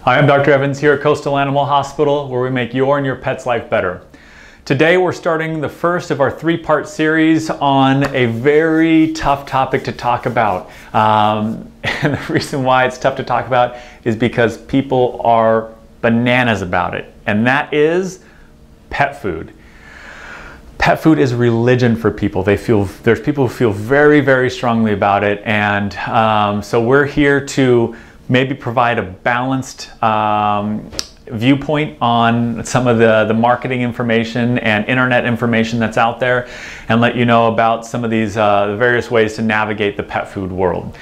Hi, I'm Dr. Evans here at Coastal Animal Hospital, where we make your and your pet's life better. Today we're starting the first of our three-part series on a very tough topic to talk about. And the reason why it's tough to talk about is because people are bananas about it, and that is pet food. Pet food is religion for people. There's people who feel very, very strongly about it, and so we're here to maybe provide a balanced viewpoint on some of the marketing information and internet information that's out there, and let you know about some of these the various ways to navigate the pet food world.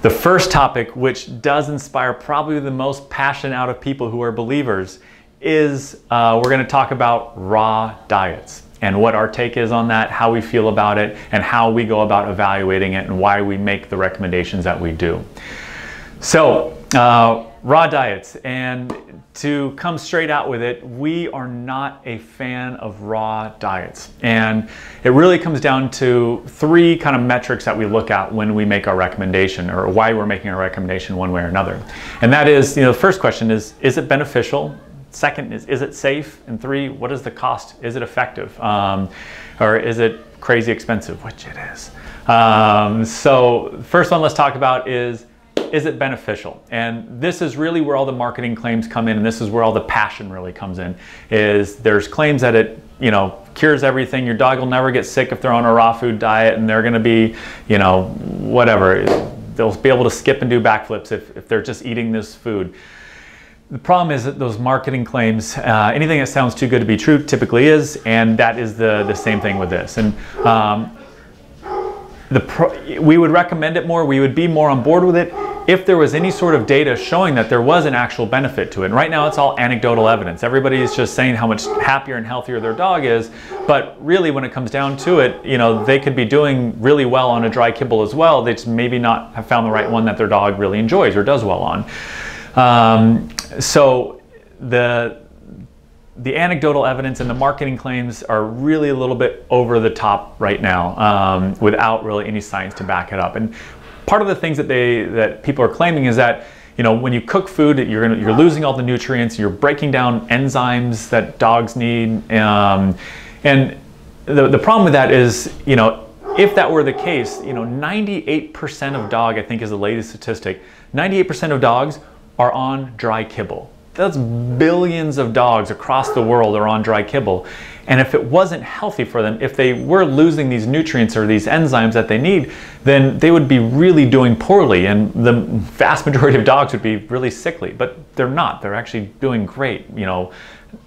The first topic, which does inspire probably the most passion out of people who are believers, is we're going to talk about raw diets and what our take is on that, how we feel about it, and how we go about evaluating it, and why we make the recommendations that we do. So, raw diets, and to come straight out with it, we are not a fan of raw diets. And it really comes down to three kind of metrics that we look at when we make our recommendation, or why we're making our recommendation one way or another. And that is, the first question is it beneficial? Second is it safe? And three, what is the cost? Is it effective? Or is it crazy expensive? Which it is. So first one let's talk about is it beneficial? And this is really where all the marketing claims come in, and this is where all the passion really comes in. Is there's claims that it cures everything. Your dog will never get sick if they're on a raw food diet, and they're going to be whatever, they'll be able to skip and do backflips if they're just eating this food. The problem is that those marketing claims, anything that sounds too good to be true typically is, and that is the same thing with this. And we would recommend it more, we would be more on board with it if there was any sort of data showing that there was an actual benefit to it. And right now it's all anecdotal evidence. Everybody is just saying how much happier and healthier their dog is, but really when it comes down to it, they could be doing really well on a dry kibble as well. They just maybe not have found the right one that their dog really enjoys or does well on. So the anecdotal evidence and the marketing claims are really a little bit over the top right now, without really any science to back it up. And part of the things that people are claiming is that when you cook food, you're losing all the nutrients, you're breaking down enzymes that dogs need, and the problem with that is if that were the case, 98% of dog, I think is the latest statistic, 98% of dogs are on dry kibble. That's billions of dogs across the world are on dry kibble. And if it wasn't healthy for them, if they were losing these nutrients or these enzymes that they need, then they would be really doing poorly, and the vast majority of dogs would be really sickly. But they're not. They're actually doing great.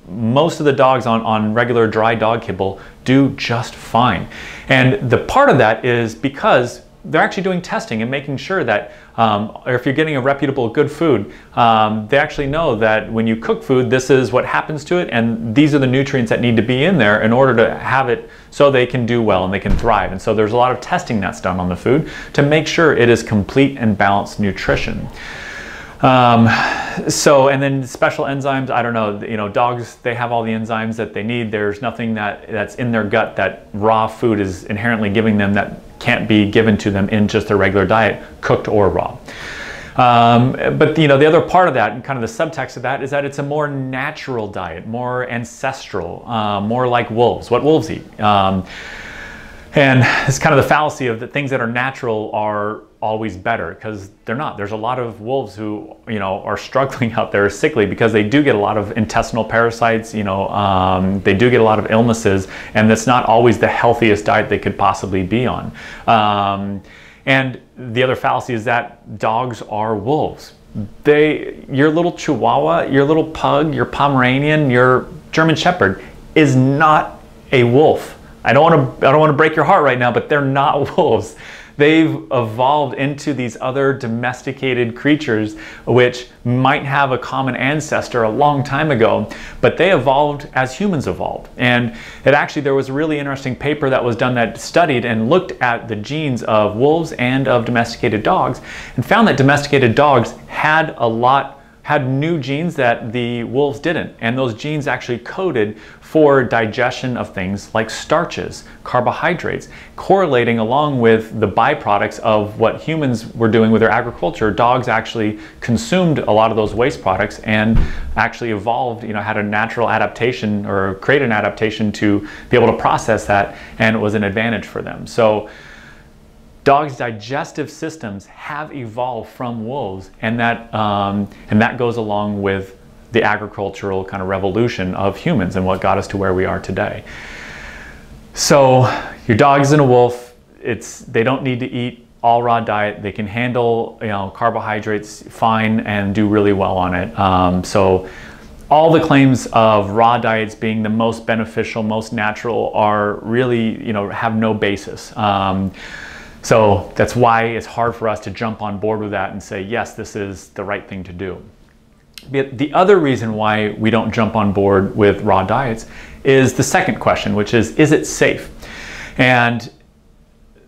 Most of the dogs on regular dry dog kibble do just fine. And the part of that is because they're actually doing testing and making sure that or if you're getting a reputable good food, they actually know that when you cook food, this is what happens to it, and these are the nutrients that need to be in there in order to have it so they can do well and they can thrive. And so there's a lot of testing that's done on the food to make sure it is complete and balanced nutrition. And then special enzymes, I don't know, dogs, they have all the enzymes that they need. There's nothing that's in their gut that raw food is inherently giving them that can't be given to them in just their regular diet, cooked or raw. But the other part of that, and kind of the subtext of that, is that it's a more natural diet, more ancestral, more like wolves, what wolves eat. And it's kind of the fallacy of the things that are natural are always better, because they're not. There's a lot of wolves who are struggling out there sickly because they do get a lot of intestinal parasites, they do get a lot of illnesses, and that's not always the healthiest diet they could possibly be on. And the other fallacy is that dogs are wolves. Your little Chihuahua, your little pug, your Pomeranian, your German Shepherd is not a wolf. I don't want to break your heart right now, but they're not wolves. They've evolved into these other domesticated creatures which might have a common ancestor a long time ago, but they evolved as humans evolved. And there was a really interesting paper that was done that studied and looked at the genes of wolves and of domesticated dogs, and found that domesticated dogs had had new genes that the wolves didn't, and those genes actually coded for digestion of things like starches, carbohydrates, correlating along with the byproducts of what humans were doing with their agriculture. Dogs actually consumed a lot of those waste products and actually evolved, had a natural adaptation or created an adaptation to be able to process that, and it was an advantage for them. So dogs' digestive systems have evolved from wolves, and that goes along with the agricultural kind of revolution of humans and what got us to where we are today. So your dog isn't a wolf. They don't need to eat all raw diet. They can handle carbohydrates fine and do really well on it. So all the claims of raw diets being the most beneficial, most natural are really have no basis. So that's why it's hard for us to jump on board with that and say, yes, this is the right thing to do. The other reason why we don't jump on board with raw diets is the second question, which is it safe? And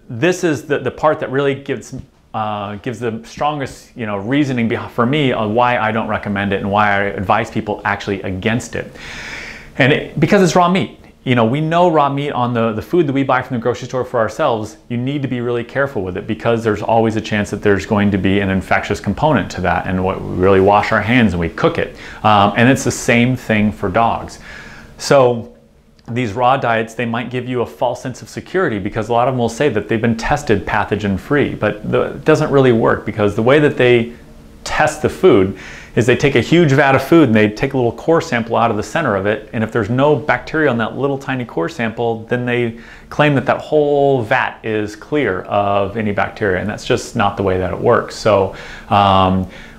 this is the part that really gives the strongest reasoning for me on why I don't recommend it and why I advise people actually against it. And because it's raw meat. We know raw meat on the food that we buy from the grocery store for ourselves, you need to be really careful with it because there's always a chance that there's going to be an infectious component to that, and we really wash our hands and we cook it. And it's the same thing for dogs. So these raw diets, they might give you a false sense of security because a lot of them will say that they've been tested pathogen free, but it doesn't really work because the way that they test the food is they take a huge vat of food and they take a little core sample out of the center of it, and if there's no bacteria on that little tiny core sample, then they claim that whole vat is clear of any bacteria, and that's just not the way that it works. So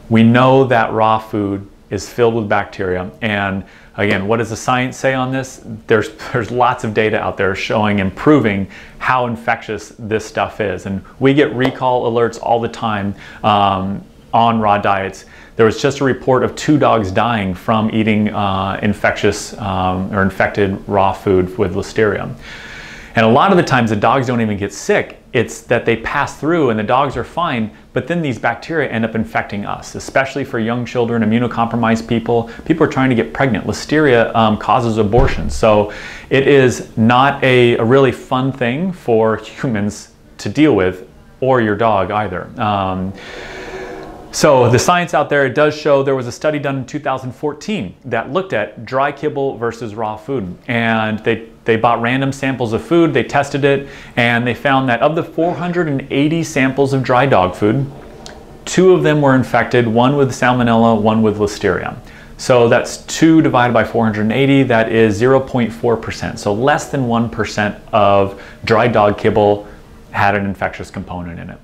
we know that raw food is filled with bacteria, and again, what does the science say on this? There's lots of data out there showing and proving how infectious this stuff is, and we get recall alerts all the time on raw diets. There was just a report of 2 dogs dying from eating infectious or infected raw food with Listeria. And a lot of the times the dogs don't even get sick. It's that they pass through and the dogs are fine, but then these bacteria end up infecting us, especially for young children, immunocompromised people. People are trying to get pregnant. Listeria causes abortion. So it is not a really fun thing for humans to deal with, or your dog either. So the science out there, it does show, there was a study done in 2014 that looked at dry kibble versus raw food. And they bought random samples of food, they tested it, and they found that of the 480 samples of dry dog food, 2 of them were infected, 1 with Salmonella, 1 with Listeria. So that's 2 divided by 480, that is 0.4%. So less than 1% of dry dog kibble had an infectious component in it.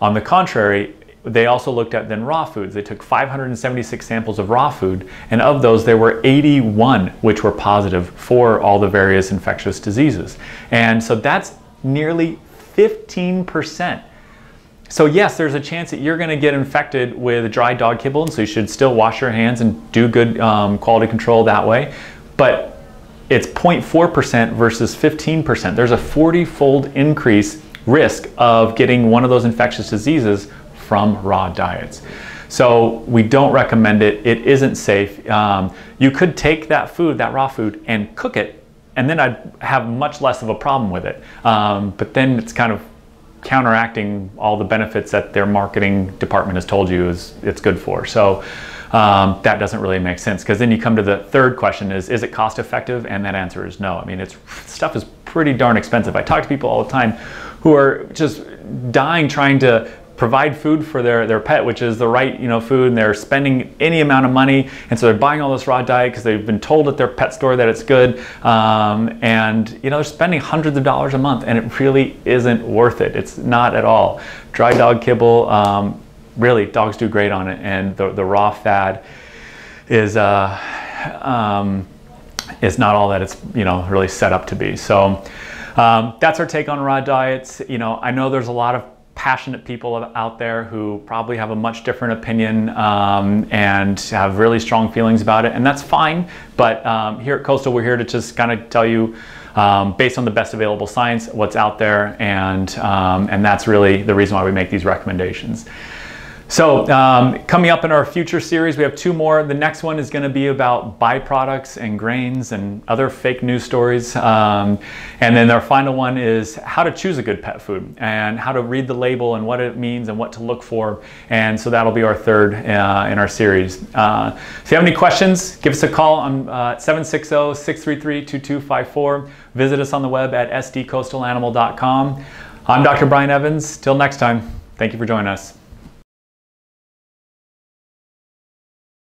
On the contrary, they also looked at then raw foods. They took 576 samples of raw food, and of those there were 81 which were positive for all the various infectious diseases. And so that's nearly 15%. So yes, there's a chance that you're going to get infected with dry dog kibble, and so you should still wash your hands and do good quality control that way. But it's 0.4% versus 15%. There's a 40-fold increase risk of getting one of those infectious diseases from raw diets. So we don't recommend it. It isn't safe. You could take that food, that raw food, and cook it, and then I'd have much less of a problem with it. But then it's kind of counteracting all the benefits that their marketing department has told you it's good for. So that doesn't really make sense, because then you come to the third question is it cost effective? And that answer is no. I mean, stuff is pretty darn expensive. I talk to people all the time who are just dying trying to provide food for their pet, which is the right food, and they're spending any amount of money, and so they're buying all this raw diet because they've been told at their pet store that it's good, and they're spending hundreds of dollars a month, and it really isn't worth it. It's not at all. Dry dog kibble, really, dogs do great on it, and the raw fad is not all that it's really set up to be. So that's our take on raw diets. I know there's a lot of passionate people out there who probably have a much different opinion and have really strong feelings about it, and that's fine. But here at Coastal, we're here to just kind of tell you, based on the best available science, what's out there, and that's really the reason why we make these recommendations. So coming up in our future series, we have 2 more. The next one is going to be about byproducts and grains and other fake news stories. And then our final one is how to choose a good pet food and how to read the label and what it means and what to look for. And so that'll be our 3rd in our series. If you have any questions, give us a call on 760-633-2254. Visit us on the web at sdcoastalanimal.com. I'm Dr. Brian Evans. Till next time, thank you for joining us.